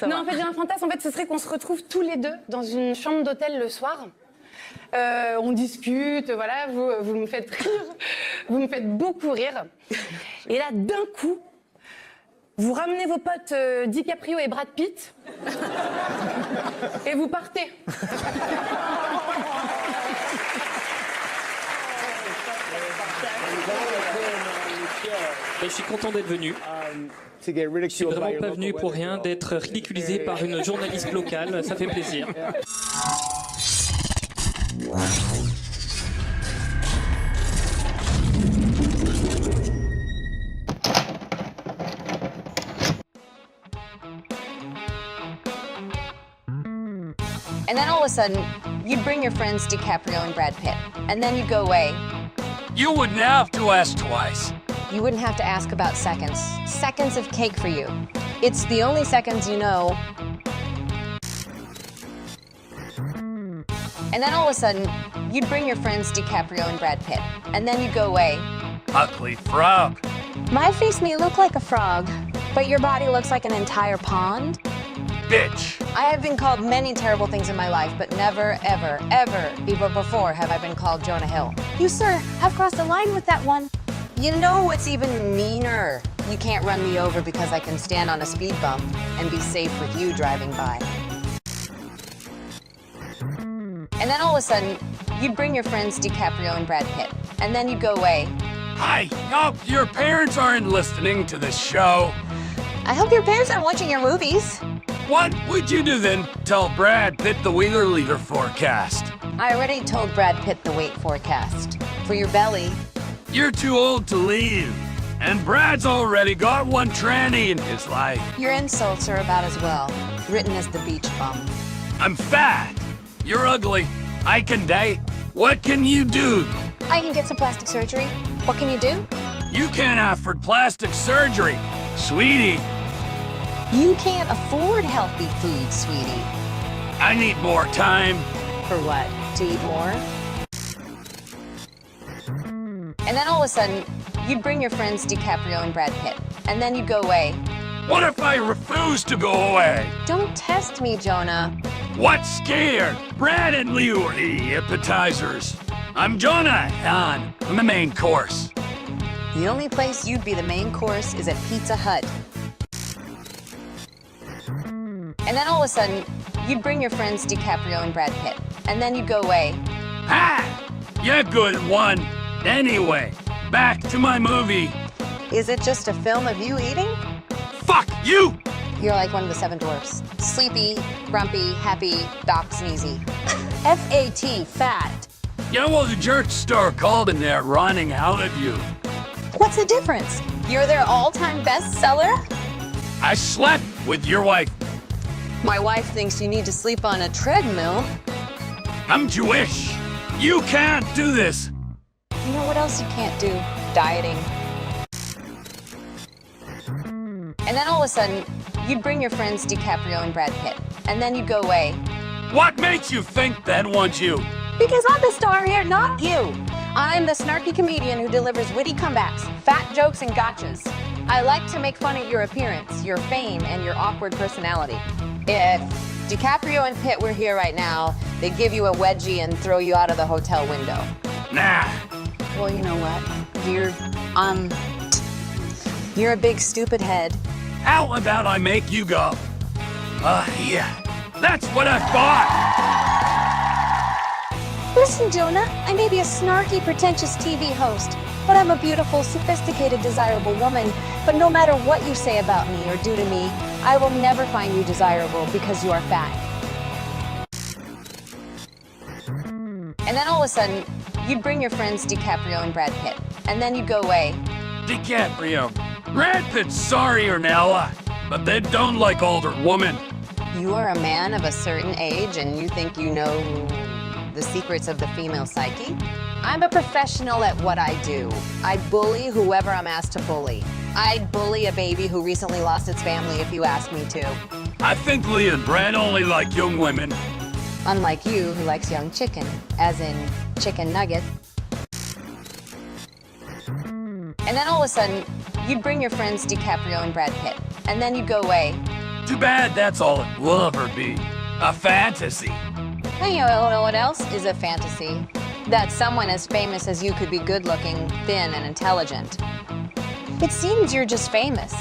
Non, en fait, j'ai un fantasme. En fait, ce serait qu'on se retrouve tous les deux dans une chambre d'hôtel le soir. On discute, voilà, vous me faites rire, vous me faites beaucoup rire. Et là, d'un coup, vous ramenez vos potes DiCaprio et Brad Pitt et vous partez. Je suis content d'être venu. Je suis vraiment pas venu pour rien, d'être ridiculisé par une journaliste locale, ça fait plaisir. And then all of a sudden, you'd bring your friends DiCaprio and Brad Pitt, and then you'd go away. You wouldn't have to ask twice. You wouldn't have to ask about seconds. Seconds of cake for you. It's the only seconds you know. And then all of a sudden, you'd bring your friends DiCaprio and Brad Pitt, and then you'd go away. Ugly frog. My face may look like a frog, but your body looks like an entire pond. Bitch. I have been called many terrible things in my life, but never, ever, ever, even before have I been called Jonah Hill. You, sir, have crossed the line with that one. You know what's even meaner? You can't run me over because I can stand on a speed bump and be safe with you driving by. And then all of a sudden, you'd bring your friends DiCaprio and Brad Pitt, and then you'd go away. I hope your parents aren't listening to this show. I hope your parents aren't watching your movies. What would you do then? Tell Brad Pitt the Wheeler Leader forecast. I already told Brad Pitt the weight forecast. For your belly. You're too old to leave. And Brad's already got one tranny in his life. Your insults are about as well. Written as the beach bum. I'm fat. You're ugly. I can date. What can you do? I can get some plastic surgery. What can you do? You can't afford plastic surgery, sweetie. You can't afford healthy food, sweetie. I need more time. For what? To eat more? And then all of a sudden, you'd bring your friends DiCaprio and Brad Pitt, and then you'd go away. What if I refuse to go away? Don't test me, Jonah. What's scared? Brad and Liu are the appetizers. I'm Jonah, and I'm the main course. The only place you'd be the main course is at Pizza Hut. And then all of a sudden, you'd bring your friends DiCaprio and Brad Pitt, and then you'd go away. Ha! You good one. Anyway, back to my movie. Is it just a film of you eating? Fuck you! You're like one of the seven dwarfs. Sleepy, grumpy, happy, doc sneezy. F-A-T, fat. You know the church store called and they're running out of you. What's the difference? You're their all-time bestseller? I slept with your wife. My wife thinks you need to sleep on a treadmill. I'm Jewish. You can't do this. You know what else you can't do? Dieting. And then all of a sudden, you'd bring your friends DiCaprio and Brad Pitt, and then you'd go away. What makes you think that wants you? Because I'm the star here, not you. I'm the snarky comedian who delivers witty comebacks, fat jokes, and gotchas. I like to make fun of your appearance, your fame, and your awkward personality. If DiCaprio and Pitt were here right now, they'd give you a wedgie and throw you out of the hotel window. Nah. Well, you know what? You're a big stupid head. How about I make you go? Yeah. That's what I thought. Listen, Jonah, I may be a snarky, pretentious TV host, but I'm a beautiful, sophisticated, desirable woman. But no matter what you say about me or do to me, I will never find you desirable because you are fat. And then all of a sudden, you'd bring your friends DiCaprio and Brad Pitt, and then you'd go away. DiCaprio. Brad Pitt's sorry, Ornelia, but they don't like older women. You are a man of a certain age, and you think you know the secrets of the female psyche? I'm a professional at what I do. I bully whoever I'm asked to bully. I'd bully a baby who recently lost its family if you asked me to. I think Lee and Brad only like young women. Unlike you, who likes young chicken, as in chicken nugget. And then all of a sudden, you'd bring your friends DiCaprio and Brad Pitt, and then you'd go away. Too bad that's all it will ever be. A fantasy. And you know what else is a fantasy? That someone as famous as you could be good-looking, thin, and intelligent. It seems you're just famous.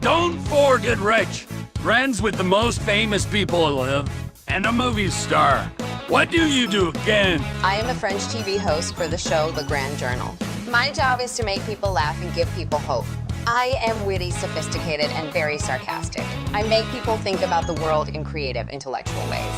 Don't forget rich. Friends with the most famous people alive. And a movie star. What do you do again? I am a French TV host for the show The Grand Journal. My job is to make people laugh and give people hope. I am witty, sophisticated, and very sarcastic. I make people think about the world in creative, intellectual ways.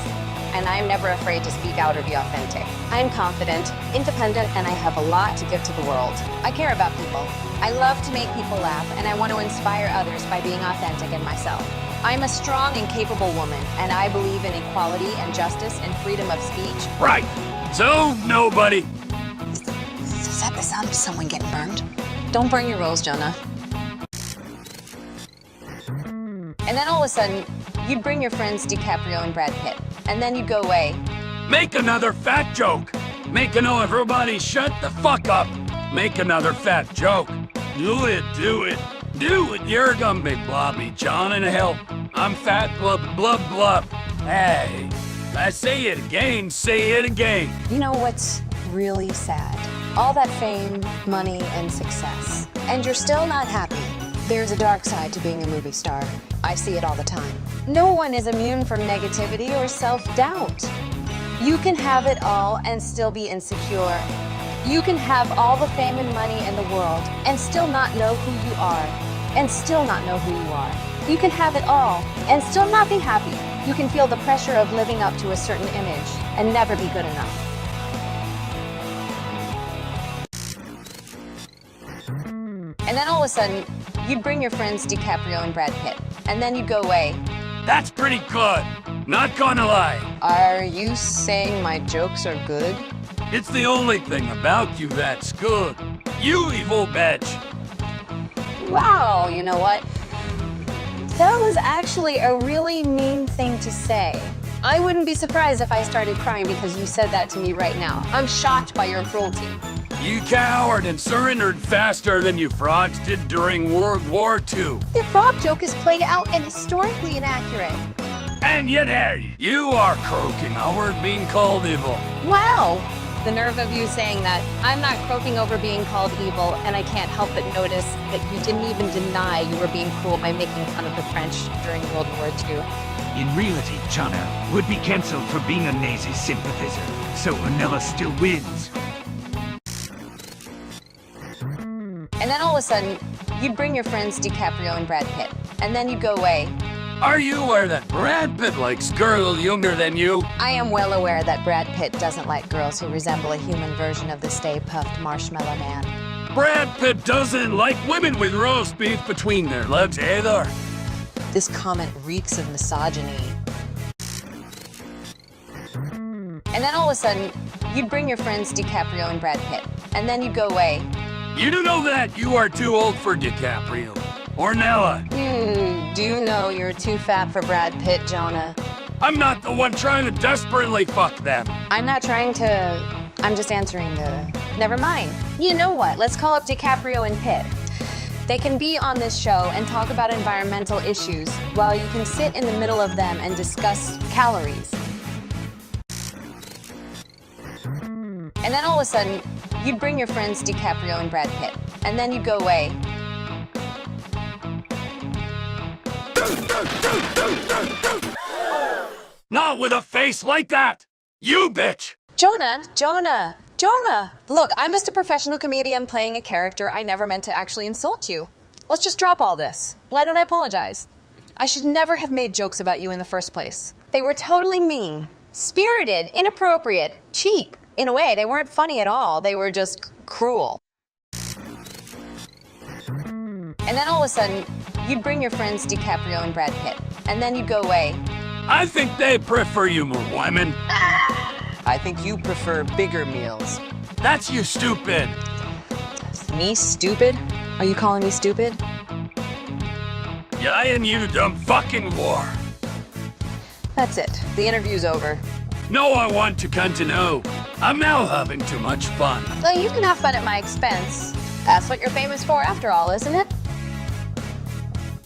And I'm never afraid to speak out or be authentic. I'm confident, independent, and I have a lot to give to the world. I care about people. I love to make people laugh, and I want to inspire others by being authentic and myself. I'm a strong and capable woman, and I believe in equality and justice and freedom of speech. Right. So, nobody. Is that the sound of someone getting burned? Don't burn your rolls, Jonah. And then all of a sudden, you'd bring your friends DiCaprio and Brad Pitt, and then you'd go away. Make another fat joke. Make everybody shut the fuck up. Make another fat joke. Do it, do it. Do it, you're gonna be blobby, John, and hell. I'm fat, blub, blub, blub. Hey, I say it again, say it again. You know what's really sad? All that fame, money, and success. And you're still not happy. There's a dark side to being a movie star. I see it all the time. No one is immune from negativity or self-doubt. You can have it all and still be insecure. You can have all the fame and money in the world and still not know who you are. And still not know who you are. You can have it all and still not be happy. You can feel the pressure of living up to a certain image and never be good enough. And then all of a sudden, you'd bring your friends DiCaprio and Brad Pitt, and then you'd go away. That's pretty good. Not gonna lie. Are you saying my jokes are good? It's the only thing about you that's good. You evil bitch. Wow, you know what? That was actually a really mean thing to say. I wouldn't be surprised if I started crying because you said that to me right now. I'm shocked by your cruelty. You coward and surrendered faster than you frogs did during World War II. The frog joke is played out and historically inaccurate. And yet here you are croaking over being called evil. Wow! The nerve of you saying that. I'm not croaking over being called evil, and I can't help but notice that you didn't even deny you were being cruel by making fun of the French during World War II. In reality, Jonah would be cancelled for being a Nazi sympathizer, so Ornelia still wins. And then all of a sudden, you'd bring your friends DiCaprio and Brad Pitt, and then you'd go away. Are you aware that Brad Pitt likes girls younger than you? I am well aware that Brad Pitt doesn't like girls who resemble a human version of the Stay Puft Marshmallow Man. Brad Pitt doesn't like women with roast beef between their legs either. This comment reeks of misogyny. And then all of a sudden, you'd bring your friends DiCaprio and Brad Pitt, and then you'd go away. You do know that you are too old for DiCaprio. Ornelia. Do you know you're too fat for Brad Pitt, Jonah? I'm not the one trying to desperately fuck them. I'm not trying to... I'm just answering the... Never mind. You know what? Let's call up DiCaprio and Pitt. They can be on this show and talk about environmental issues while you can sit in the middle of them and discuss calories. And then all of a sudden, you'd bring your friends DiCaprio and Brad Pitt, and then you'd go away. Not with a face like that! You bitch! Jonah! Look, I'm just a professional comedian playing a character. I never meant to actually insult you. Let's just drop all this. Why don't I apologize? I should never have made jokes about you in the first place. They were totally mean, spirited, inappropriate, cheap. In a way, they weren't funny at all. They were just cruel. And then all of a sudden, you'd bring your friends DiCaprio and Brad Pitt, and then you'd go away. I think they prefer you more women. I think you prefer bigger meals. That's you stupid. Me stupid? Are you calling me stupid? Yeah, and you dumb fucking war. That's it. The interview's over. No, I want to continue. I'm now having too much fun. Well, you can have fun at my expense. That's what you're famous for after all, isn't it?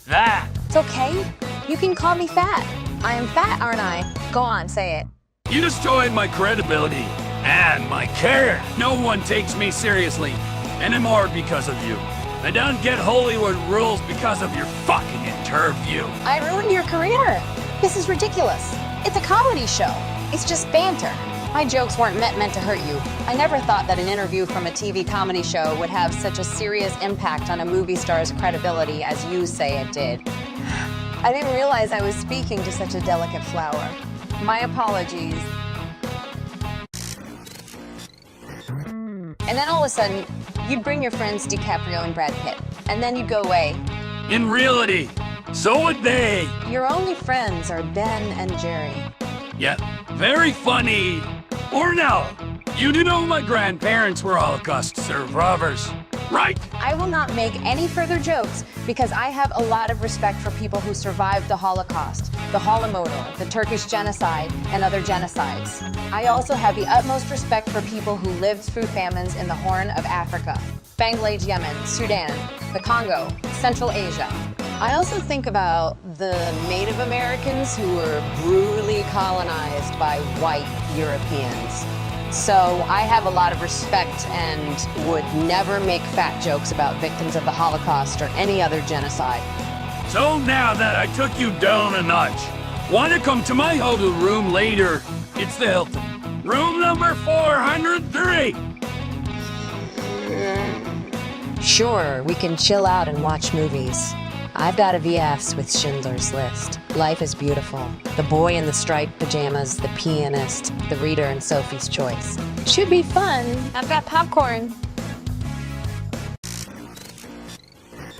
That. It's okay. You can call me fat. I am fat, aren't I? Go on, say it. You destroyed my credibility and my care. No one takes me seriously anymore because of you. I don't get Hollywood rules because of your fucking interview. I ruined your career. This is ridiculous. It's a comedy show. It's just banter. My jokes weren't meant to hurt you. I never thought that an interview from a TV comedy show would have such a serious impact on a movie star's credibility as you say it did. I didn't realize I was speaking to such a delicate flower. My apologies. And then all of a sudden, you'd bring your friends DiCaprio and Brad Pitt, and then you'd go away. In reality, so would they. Your only friends are Ben and Jerry. Yeah, very funny. Ornelia, you do know my grandparents were Holocaust survivors, right? I will not make any further jokes because I have a lot of respect for people who survived the Holocaust, the Holodomor, the Turkish genocide, and other genocides. I also have the utmost respect for people who lived through famines in the Horn of Africa, Bangladesh, Yemen, Sudan, the Congo, Central Asia. I also think about the Native Americans who were brutally colonized by white Europeans. So I have a lot of respect and would never make fat jokes about victims of the Holocaust or any other genocide. So now that I took you down a notch, want to come to my hotel room later? It's the Hilton. Room number 403. Sure, we can chill out and watch movies. I've got a VFs with Schindler's List. Life is Beautiful, The Boy in the Striped Pajamas, The Pianist, The Reader, and Sophie's Choice. Should be fun. I've got popcorn.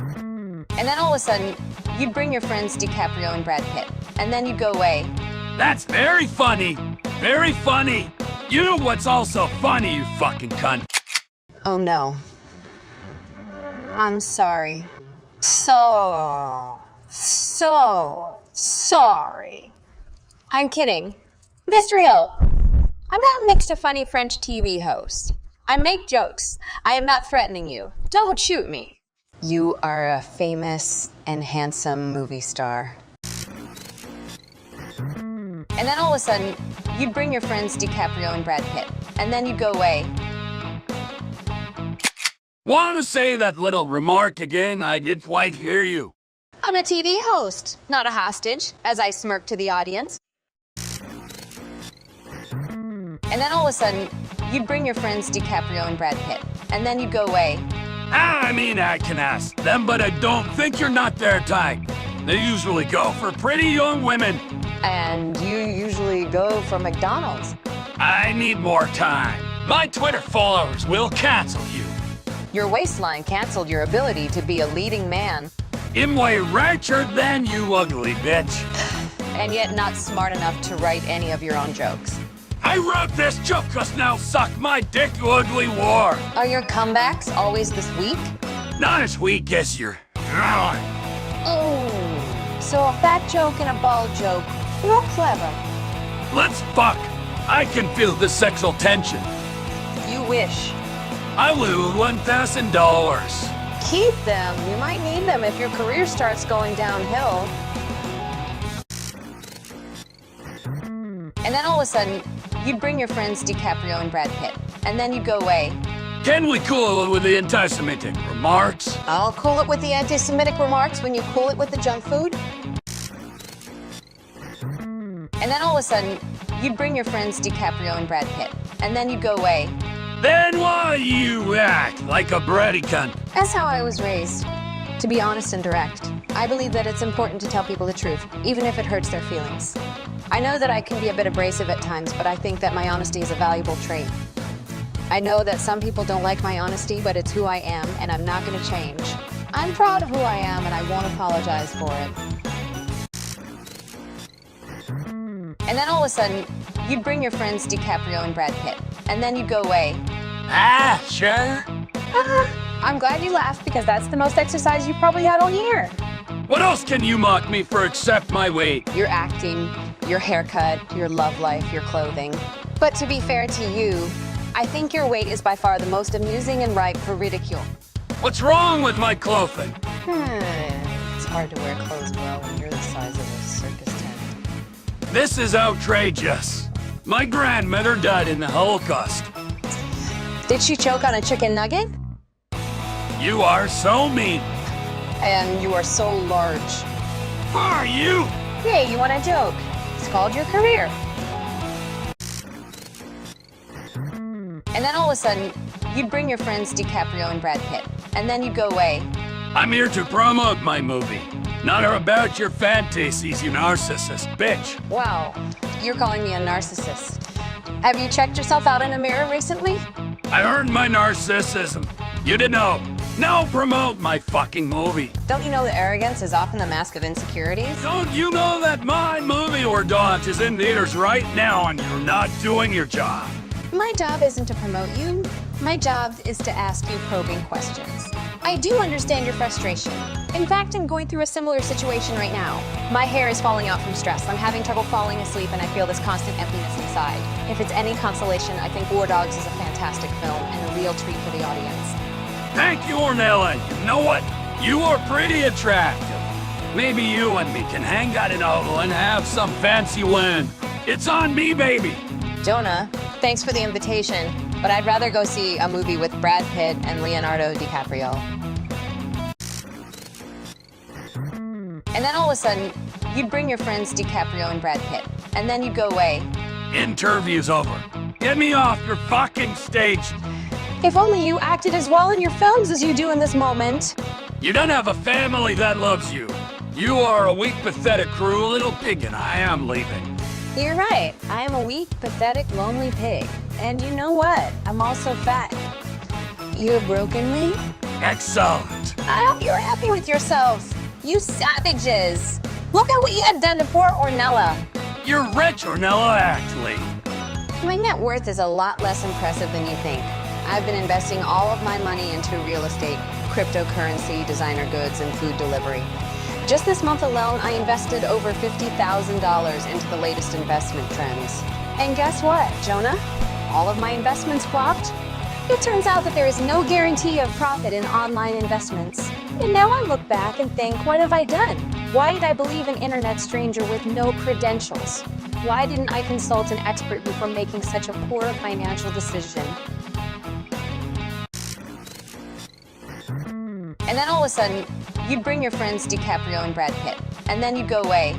And then all of a sudden, you'd bring your friends DiCaprio and Brad Pitt, and then you'd go away. That's very funny. Very funny. You know what's also funny, you fucking cunt? Oh no. I'm sorry. So sorry. I'm kidding. Mr. Hill, I'm not mixed a funny French TV host. I make jokes. I am not threatening you. Don't shoot me. You are a famous and handsome movie star. And then all of a sudden, you'd bring your friends DiCaprio and Brad Pitt, and then you'd go away. Want to say that little remark again? I didn't quite hear you. I'm a TV host, not a hostage, as I smirk to the audience. And then all of a sudden, you'd bring your friends DiCaprio and Brad Pitt, and then you'd go away. I mean, I can ask them, but I don't think you're not their type. They usually go for pretty young women. And you usually go for McDonald's. I need more time. My Twitter followers will cancel you. Your waistline canceled your ability to be a leading man. I'm way richer than you, ugly bitch. And yet not smart enough to write any of your own jokes. I wrote this joke cause now suck my dick, you ugly whore. Are your comebacks always this weak? Not as weak as your... Oh, so a fat joke and a bald joke. Real clever. Let's fuck. I can feel the sexual tension. You wish. I lose $1,000. Keep them. You might need them if your career starts going downhill. And then all of a sudden, you'd bring your friends DiCaprio and Brad Pitt, and then you'd go away. Can we cool it with the anti-Semitic remarks? I'll cool it with the anti-Semitic remarks when you cool it with the junk food. And then all of a sudden, you'd bring your friends DiCaprio and Brad Pitt, and then you'd go away. Then why you act like a bratty cunt? That's how I was raised. To be honest and direct. I believe that it's important to tell people the truth, even if it hurts their feelings. I know that I can be a bit abrasive at times, but I think that my honesty is a valuable trait. I know that some people don't like my honesty, but it's who I am, and I'm not going to change. I'm proud of who I am, and I won't apologize for it. And then all of a sudden, you'd bring your friends DiCaprio and Brad Pitt, and then you'd go away. Ah, sure. I'm glad you laughed because that's the most exercise you probably had all year. What else can you mock me for except my weight? Your acting, your haircut, your love life, your clothing. But to be fair to you, I think your weight is by far the most amusing and ripe for ridicule. What's wrong with my clothing? It's hard to wear clothes well when you're the size of a This is outrageous. My grandmother died in the Holocaust. Did she choke on a chicken nugget? You are so mean. And you are so large. Who are you? Hey, you want a joke? It's called your career. And then all of a sudden, you'd bring your friends DiCaprio and Brad Pitt, and then you'd go away. I'm here to promote my movie, not about your fantasies, you narcissist bitch. Wow, you're calling me a narcissist. Have you checked yourself out in a mirror recently? I earned my narcissism. You didn't know. Now promote my fucking movie. Don't you know that arrogance is often the mask of insecurities? Don't you know that my movie, Or Dogs, is in theaters right now and you're not doing your job? My job isn't to promote you. My job is to ask you probing questions. I do understand your frustration. In fact, I'm going through a similar situation right now. My hair is falling out from stress. I'm having trouble falling asleep and I feel this constant emptiness inside. If it's any consolation, I think War Dogs is a fantastic film and a real treat for the audience. Thank you, Ornelia. You know what? You are pretty attractive. Maybe you and me can hang out in Oval and have some fancy win. It's on me, baby. Jonah, thanks for the invitation, but I'd rather go see a movie with Brad Pitt and Leonardo DiCaprio. And then all of a sudden, you'd bring your friends DiCaprio and Brad Pitt, and then you'd go away. Interview's over. Get me off your fucking stage. If only you acted as well in your films as you do in this moment. You don't have a family that loves you. You are a weak, pathetic, cruel little pig, and I am leaving. You're right. I am a weak, pathetic, lonely pig. And you know what? I'm also fat. You have broken me? Excellent. I hope you're happy with yourselves. You savages. Look at what you had done to poor Ornella. You're rich, Ornella, actually. My net worth is a lot less impressive than you think. I've been investing all of my money into real estate, cryptocurrency, designer goods, and food delivery. Just this month alone, I invested over $50,000 into the latest investment trends. And guess what, Jonah? All of my investments flopped. It turns out that there is no guarantee of profit in online investments. And now I look back and think, what have I done? Why did I believe an internet stranger with no credentials? Why didn't I consult an expert before making such a poor financial decision? And then all of a sudden, you'd bring your friends DiCaprio and Brad Pitt, and then you'd go away.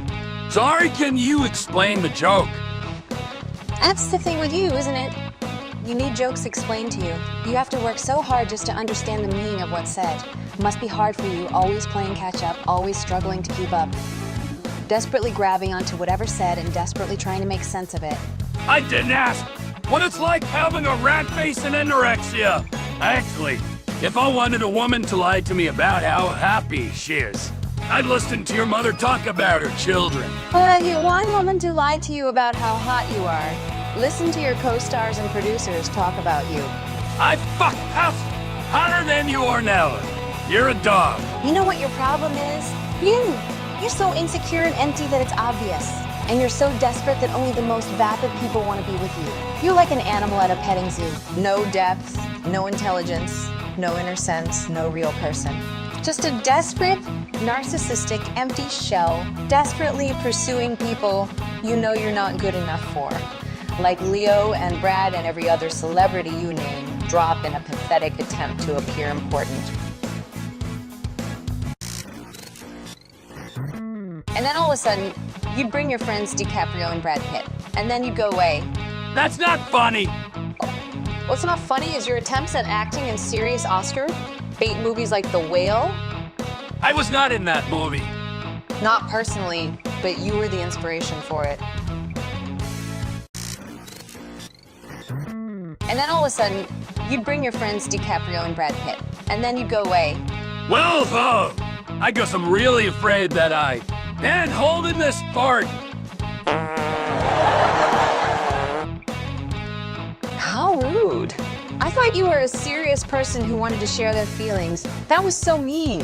Sorry, can you explain the joke? That's the thing with you, isn't it? You need jokes explained to you. You have to work so hard just to understand the meaning of what's said. It must be hard for you, always playing catch up, always struggling to keep up. Desperately grabbing onto whatever's said and desperately trying to make sense of it. I didn't ask what it's like having a rat face and anorexia. Actually, if I wanted a woman to lie to me about how happy she is, I'd listen to your mother talk about her children. Well, you want a woman to lie to you about how hot you are. Listen to your co-stars and producers talk about you. I fuck hotter than you are now. You're a dog. You know what your problem is? You're so insecure and empty that it's obvious. And you're so desperate that only the most vapid people want to be with you. You're like an animal at a petting zoo. No depth, no intelligence, no inner sense, no real person. Just a desperate, narcissistic, empty shell, desperately pursuing people you know you're not good enough for. Like Leo and Brad and every other celebrity you name drop in a pathetic attempt to appear important. And then all of a sudden, you'd bring your friends DiCaprio and Brad Pitt, and then you'd go away. That's not funny. What's not funny is your attempts at acting in serious Oscar bait movies like The Whale. I was not in that movie. Not personally, but you were the inspiration for it. And then all of a sudden, you'd bring your friends DiCaprio and Brad Pitt, and then you'd go away. Well, I guess I'm really afraid that I am holding this fart. How rude. I thought you were a serious person who wanted to share their feelings. That was so mean.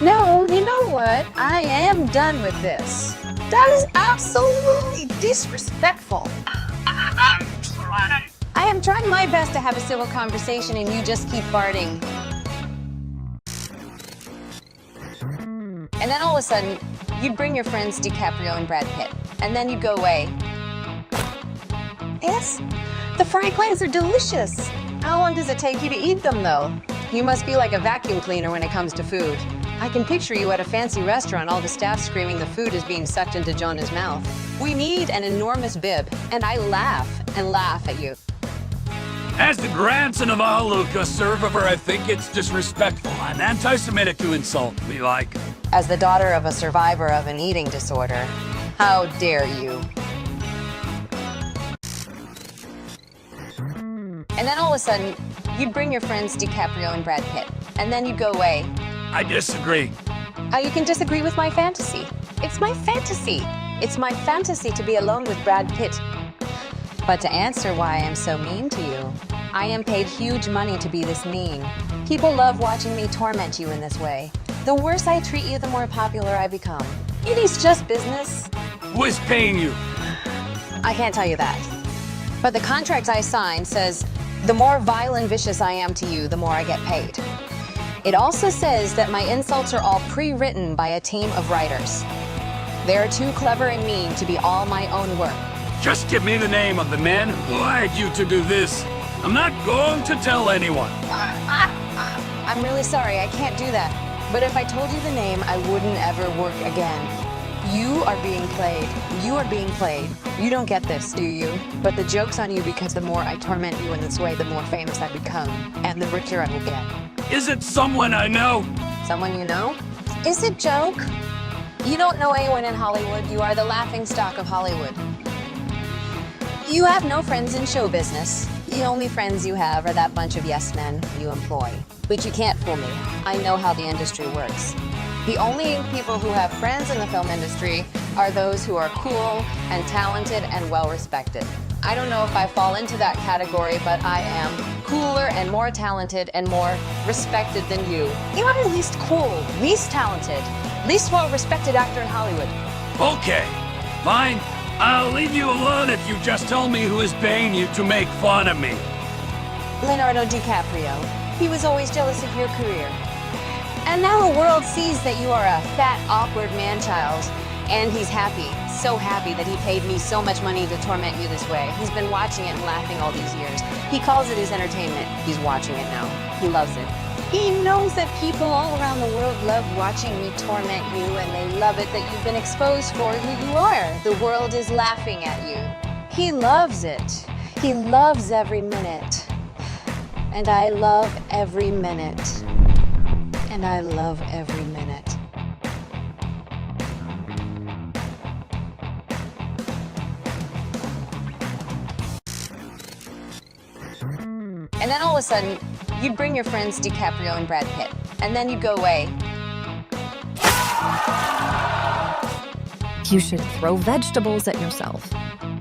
No, you know what? I am done with this. That is absolutely disrespectful. I am trying my best to have a civil conversation and you just keep farting. And then all of a sudden, you'd bring your friends DiCaprio and Brad Pitt, and then you'd go away. Yes, the fried clams are delicious. How long does it take you to eat them, though? You must be like a vacuum cleaner when it comes to food. I can picture you at a fancy restaurant, all the staff screaming the food is being sucked into Jonah's mouth. We need an enormous bib, and I laugh and laugh at you. As the grandson of a Haluka survivor, I think it's disrespectful and anti-Semitic to insult me like. As the daughter of a survivor of an eating disorder, how dare you? And then all of a sudden, you'd bring your friends DiCaprio and Brad Pitt, and then you'd go away. I disagree. You can disagree with my fantasy. It's my fantasy. It's my fantasy to be alone with Brad Pitt. But to answer why I am so mean to you, I am paid huge money to be this mean. People love watching me torment you in this way. The worse I treat you, the more popular I become. It is just business. Who is paying you? I can't tell you that. But the contract I signed says, the more vile and vicious I am to you, the more I get paid. It also says that my insults are all pre-written by a team of writers. They're too clever and mean to be all my own work. Just give me the name of the man who hired you to do this. I'm not going to tell anyone. I'm really sorry, I can't do that. But if I told you the name, I wouldn't ever work again. You are being played. You are being played. You don't get this, do you? But the joke's on you because the more I torment you in this way, the more famous I become, and the richer I will get. Is it someone I know? Someone you know? Is it joke? You don't know anyone in Hollywood. You are the laughingstock of Hollywood. You have no friends in show business. The only friends you have are that bunch of yes men you employ. But you can't fool me. I know how the industry works. The only people who have friends in the film industry are those who are cool and talented and well-respected. I don't know if I fall into that category, but I am cooler and more talented and more respected than you. You are the least cool, least talented, least well-respected actor in Hollywood. Okay, fine. I'll leave you alone if you just tell me who is paying you to make fun of me. Leonardo DiCaprio. He was always jealous of your career. And now the world sees that you are a fat, awkward man-child. And he's happy, so happy that he paid me so much money to torment you this way. He's been watching it and laughing all these years. He calls it his entertainment. He's watching it now. He loves it. He knows that people all around the world love watching me torment you, and they love it that you've been exposed for who you are. The world is laughing at you. He loves it. He loves every minute. And I love every minute. And I love every minute. And then all of a sudden, you'd bring your friends DiCaprio and Brad Pitt, and then you'd go away. You should throw vegetables at yourself.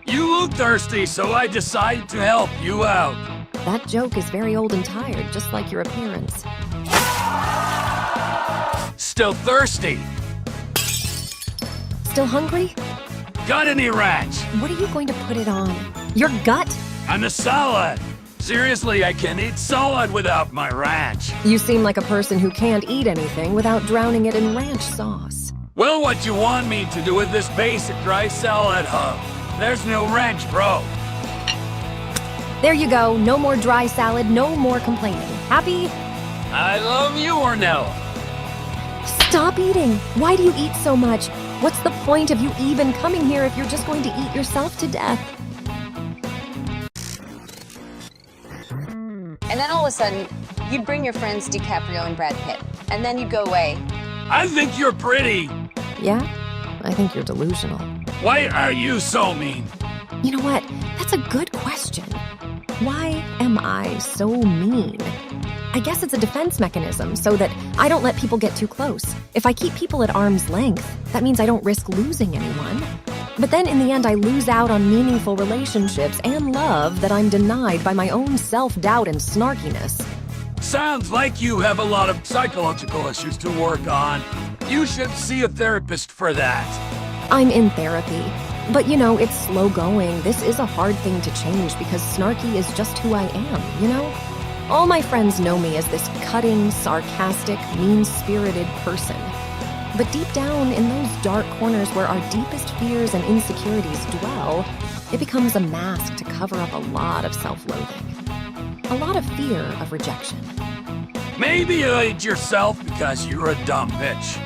You look thirsty, so I decided to help you out. That joke is very old and tired, just like your appearance. Still thirsty? Still hungry? Got any ranch? What are you going to put it on? Your gut? On the salad. Seriously, I can't eat salad without my ranch. You seem like a person who can't eat anything without drowning it in ranch sauce. Well, what you want me to do with this basic dry salad, huh? There's no ranch, bro. There you go. No more dry salad, no more complaining. Happy? I love you, Ornelia. Stop eating. Why do you eat so much? What's the point of you even coming here if you're just going to eat yourself to death? And then all of a sudden, you'd bring your friends DiCaprio and Brad Pitt, and then you'd go away. I think you're pretty. Yeah? I think you're delusional. Why are you so mean? You know what? That's a good question. Why am I so mean? I guess it's a defense mechanism so that I don't let people get too close. If I keep people at arm's length, that means I don't risk losing anyone. But then in the end, I lose out on meaningful relationships and love that I'm denied by my own self-doubt and snarkiness. Sounds like you have a lot of psychological issues to work on. You should see a therapist for that. I'm in therapy. But you know, it's slow going. This is a hard thing to change because snarky is just who I am, you know? All my friends know me as this cutting, sarcastic, mean-spirited person. But deep down in those dark corners where our deepest fears and insecurities dwell, it becomes a mask to cover up a lot of self-loathing. A lot of fear of rejection. Maybe you hate yourself because you're a dumb bitch.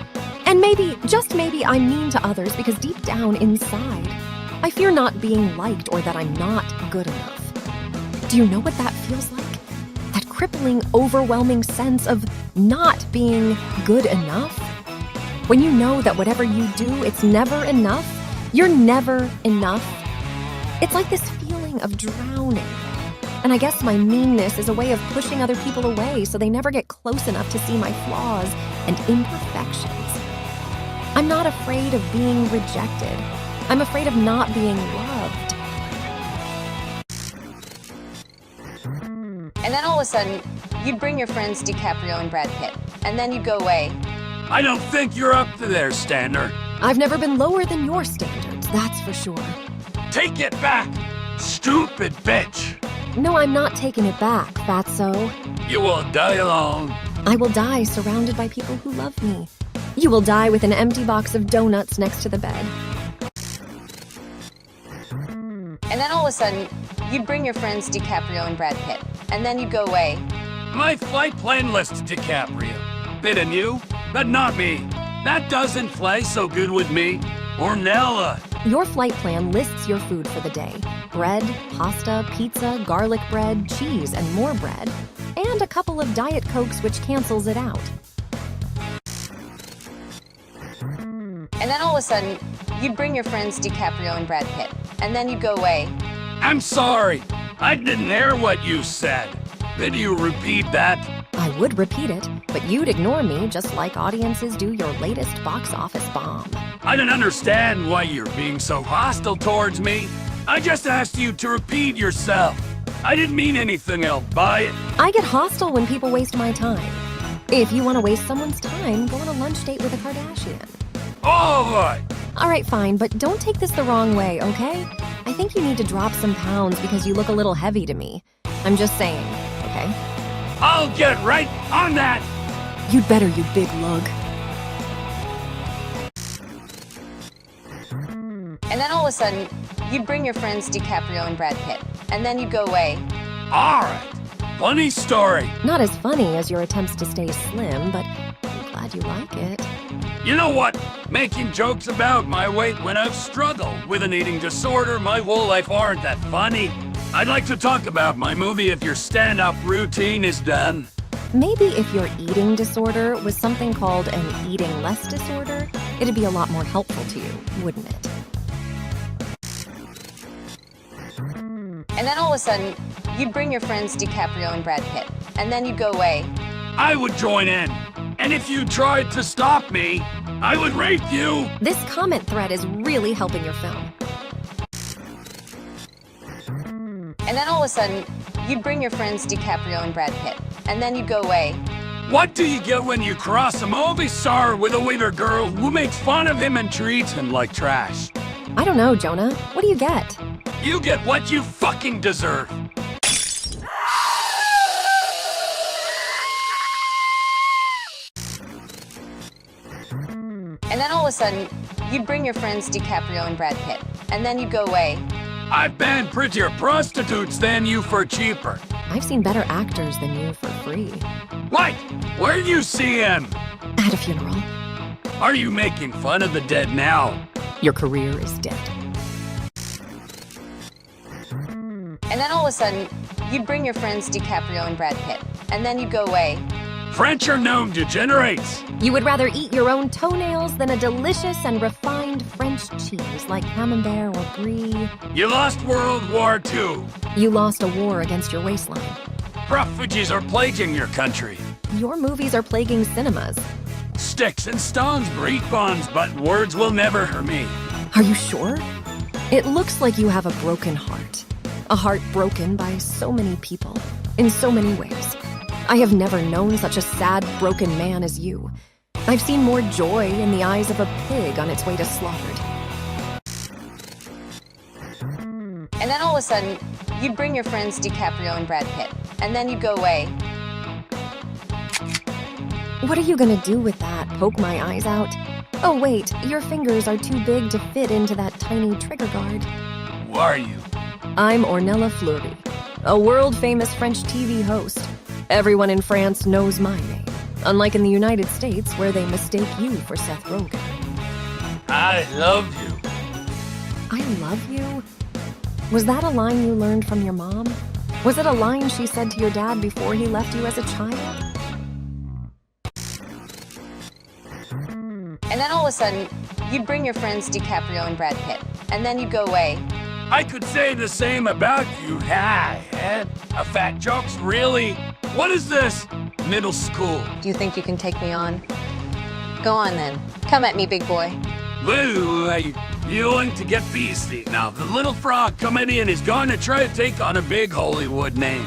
And maybe, just maybe, I'm mean to others because deep down inside, I fear not being liked or that I'm not good enough. Do you know what that feels like? That crippling, overwhelming sense of not being good enough? When you know that whatever you do, it's never enough, you're never enough. It's like this feeling of drowning. And I guess my meanness is a way of pushing other people away so they never get close enough to see my flaws and imperfections. I'm not afraid of being rejected. I'm afraid of not being loved. And then all of a sudden, you'd bring your friends DiCaprio and Brad Pitt, and then you'd go away. I don't think you're up to their standard. I've never been lower than your standards, that's for sure. Take it back, stupid bitch. No, I'm not taking it back, fatso. You will die alone. I will die surrounded by people who love me. You will die with an empty box of donuts next to the bed. And then all of a sudden, you'd bring your friends DiCaprio and Brad Pitt, and then you'd go away. My flight plan lists DiCaprio. Pitt and you, but not me. That doesn't fly so good with me. Ornelia. Your flight plan lists your food for the day. Bread, pasta, pizza, garlic bread, cheese, and more bread. And a couple of Diet Cokes which cancels it out. And then all of a sudden, you'd bring your friends DiCaprio and Brad Pitt, and then you'd go away. I'm sorry. I didn't hear what you said. Did you repeat that? I would repeat it, but you'd ignore me just like audiences do your latest box office bomb. I don't understand why you're being so hostile towards me. I just asked you to repeat yourself. I didn't mean anything else by it. I get hostile when people waste my time. If you want to waste someone's time, go on a lunch date with a Kardashian. All right. All right, fine, but don't take this the wrong way, okay? I think you need to drop some pounds because you look a little heavy to me. I'm just saying, okay? I'll get right on that. You'd better, you big lug. And then all of a sudden, you'd bring your friends DiCaprio and Brad Pitt, and then you'd go away. All right. Funny story. Not as funny as your attempts to stay slim, but I'm glad you like it. You know what? Making jokes about my weight when I've struggled with an eating disorder my whole life aren't that funny. I'd like to talk about my movie if your stand-up routine is done. Maybe if your eating disorder was something called an eating less disorder, it'd be a lot more helpful to you, wouldn't it? And then all of a sudden, you'd bring your friends DiCaprio and Brad Pitt, and then you'd go away. I would join in. And if you tried to stop me, I would rape you. This comment thread is really helping your film. And then all of a sudden, you'd bring your friends DiCaprio and Brad Pitt, and then you'd go away. What do you get when you cross a movie star with a waiter girl who makes fun of him and treats him like trash? I don't know, Jonah. What do you get? You get what you fucking deserve. And then all of a sudden, you'd bring your friends DiCaprio and Brad Pitt, and then you'd go away. I've banned prettier prostitutes than you for cheaper. I've seen better actors than you for free. What? Where'd you see him? At a funeral. Are you making fun of the dead now? Your career is dead. And then all of a sudden, you'd bring your friends DiCaprio and Brad Pitt, and then you'd go away. French are known degenerates. You would rather eat your own toenails than a delicious and refined French cheese like Camembert or Brie. You lost World War II. You lost a war against your waistline. Refugees are plaguing your country. Your movies are plaguing cinemas. Sticks and stones break bonds, but words will never hurt me. Are you sure? It looks like you have a broken heart. A heart broken by so many people, in so many ways. I have never known such a sad, broken man as you. I've seen more joy in the eyes of a pig on its way to slaughtered. And then all of a sudden, you'd bring your friends DiCaprio and Brad Pitt, and then you'd go away. What are you gonna do with that? Poke my eyes out? Oh wait, your fingers are too big to fit into that tiny trigger guard. Who are you? I'm Ornella Fleury, a world-famous French TV host. Everyone in France knows my name, unlike in the United States where they mistake you for Seth Rogen. I love you. I love you? Was that a line you learned from your mom? Was it a line she said to your dad before he left you as a child? And then all of a sudden, you'd bring your friends DiCaprio and Brad Pitt, and then you'd go away. I could say the same about you. A fat joke's really? What is this? Middle school. Do you think you can take me on? Go on then. Come at me, big boy. Woo, you want to get beastie. Now, the little frog comedian is going to try to take on a big Hollywood name.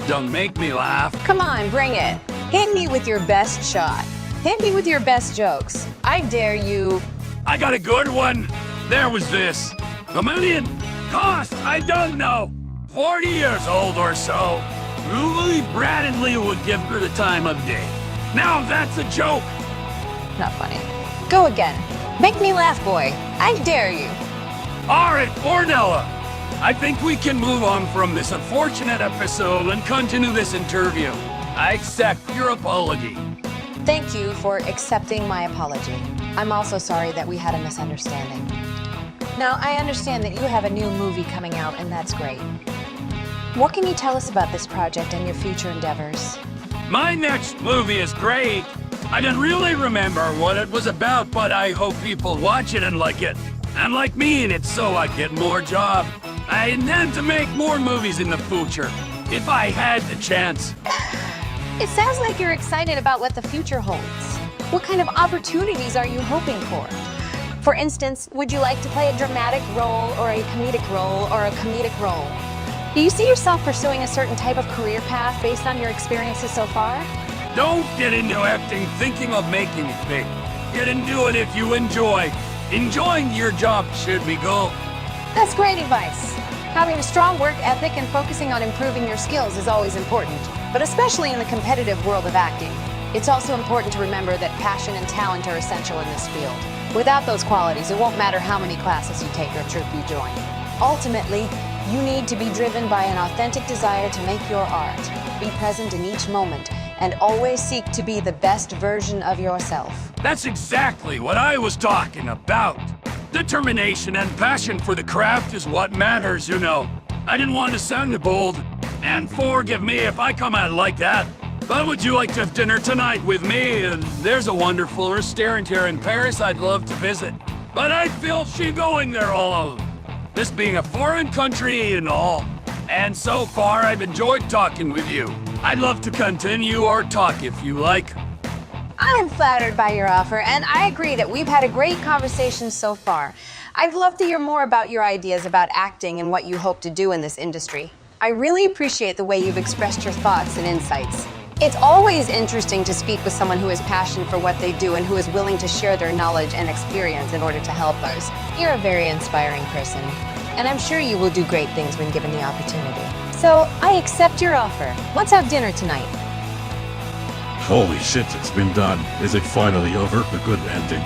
Don't make me laugh. Come on, bring it. Hit me with your best shot. Hit me with your best jokes. I dare you. I got a good one. There was this. $1 million cost, I don't know. 40 years old or so. Who believe Brad and Lee would give her the time of day? Now that's a joke. Not funny. Go again. Make me laugh, boy. I dare you. All right, Ornella. I think we can move on from this unfortunate episode and continue this interview. I accept your apology. Thank you for accepting my apology. I'm also sorry that we had a misunderstanding. Now, I understand that you have a new movie coming out, and that's great. What can you tell us about this project and your future endeavors? My next movie is great. I didn't really remember what it was about, but I hope people watch it and like it. And like me in it, so I get more job. I intend to make more movies in the future, if I had the chance. It sounds like you're excited about what the future holds. What kind of opportunities are you hoping for? For instance, would you like to play a dramatic role or a comedic role or a comedic role? Do you see yourself pursuing a certain type of career path based on your experiences so far? Don't get into acting thinking of making it big. Get into it if you enjoy. Enjoying your job should be goal. That's great advice. Having a strong work ethic and focusing on improving your skills is always important, but especially in the competitive world of acting. It's also important to remember that passion and talent are essential in this field. Without those qualities, it won't matter how many classes you take or troop you join. Ultimately, you need to be driven by an authentic desire to make your art, be present in each moment, and always seek to be the best version of yourself. That's exactly what I was talking about. Determination and passion for the craft is what matters, you know. I didn't want to sound bold, and forgive me if I come out like that. But would you like to have dinner tonight with me? There's a wonderful restaurant here in Paris I'd love to visit. But I feel she going there all alone. This being a foreign country and all. And so far, I've enjoyed talking with you. I'd love to continue our talk if you like. I'm flattered by your offer, and I agree that we've had a great conversation so far. I'd love to hear more about your ideas about acting and what you hope to do in this industry. I really appreciate the way you've expressed your thoughts and insights. It's always interesting to speak with someone who has passion for what they do and who is willing to share their knowledge and experience in order to help others. You're a very inspiring person, and I'm sure you will do great things when given the opportunity. So, I accept your offer. Let's have dinner tonight. Holy shit, it's been done. Is it finally over? A good ending.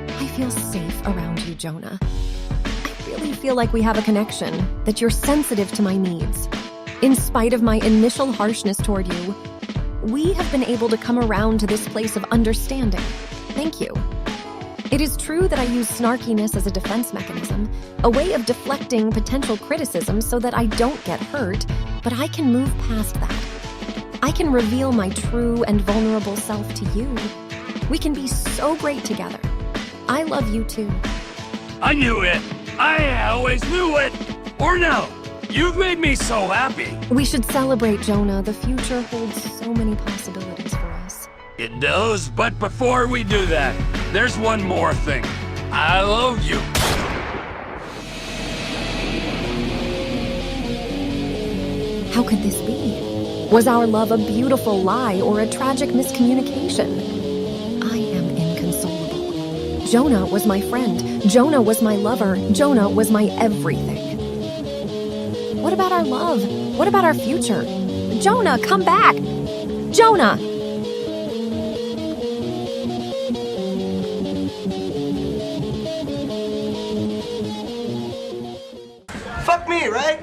I feel safe around you, Jonah. I really feel like we have a connection, that you're sensitive to my needs. In spite of my initial harshness toward you, we have been able to come around to this place of understanding. Thank you. It is true that I use snarkiness as a defense mechanism, a way of deflecting potential criticism so that I don't get hurt, but I can move past that. I can reveal my true and vulnerable self to you. We can be so great together. I love you too. I knew it. I always knew it. Or no, you've made me so happy. We should celebrate, Jonah. The future holds so many possibilities for us. It does, but before we do that, there's one more thing. I love you. How could this be? Was our love a beautiful lie or a tragic miscommunication? I am inconsolable. Jonah was my friend. Jonah was my lover. Jonah was my everything. What about our love? What about our future? Jonah, come back! Jonah! Fuck me, right?